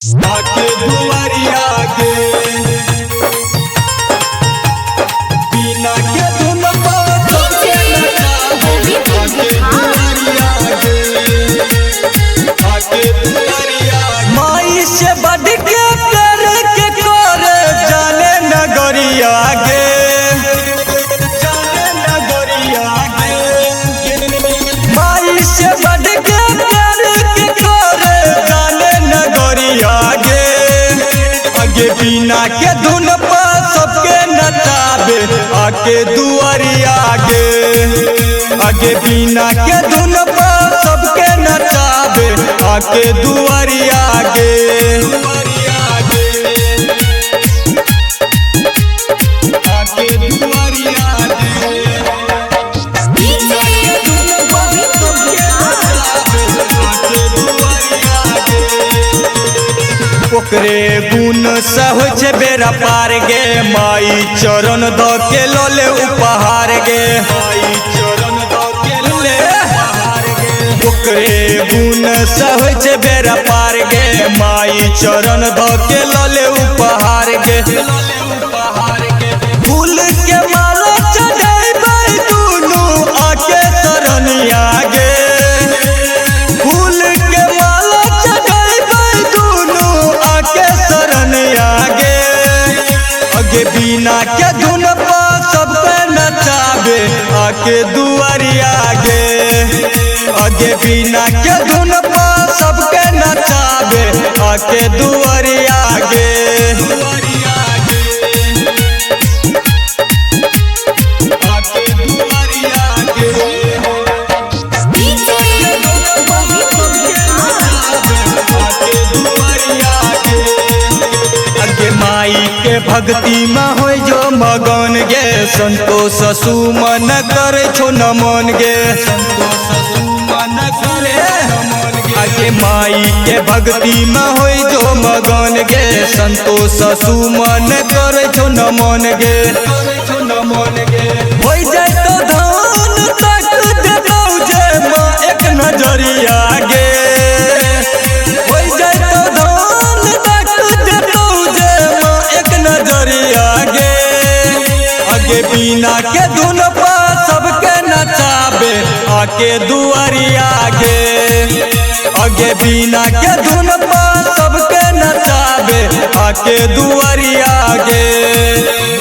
आके दुआरिया के बिना के धुन पर सबके नचावे। आके दुआरिया के आके दुआरिया माई से बढ़ के प्यार के करे जाने नगरिया गे जाने नगरिया गे माई से बढ़ के प्यार के करे जाने नगरिया गे आगे बिना के धुन पर सबके नचावे। आके दुआरिया गे आगे बिना के धुन पर सबके नचावे। आके दुआरिया गे आके दुआरिया ओकरे गुण सह छे बेरा पार गे माई चरण द के लोले उपहार गे माई चरण द के लोले उपहार गे ओकरे गुण सह छे बेरा पार गे माई चरण द के लोले उपहार गे फूल के माला चढ़ाई दुनू आके शरणिया गे फूल के माला चढ़ाई दुनू आके शरणिया गे आगे बिना के धुन पर सबके नचावे। आके दुआरिया गे आगे बिना के धुन पर सबके नचावे। आके दुआरिया गे आके दुआरिया गे आगे माई के भक्ति में हो जो मगन गे संतोष सुमन करे छो नमन गे संतोष सुमन करे आगे माई के भक्ति में हो जो मगन गे संतोष सुमन करे छो नमन गे हो जाए तो धान तक देबौ जे माँ एक नजरिया गे हो जाए तो धान तक देबौ जे माँ एक नजरिया गे आगे बिना के धुन पर सबके नचावे। आके दुआरिया गे आगे बिना के धुन पर सबके नचावे। आके दुआरिया गे।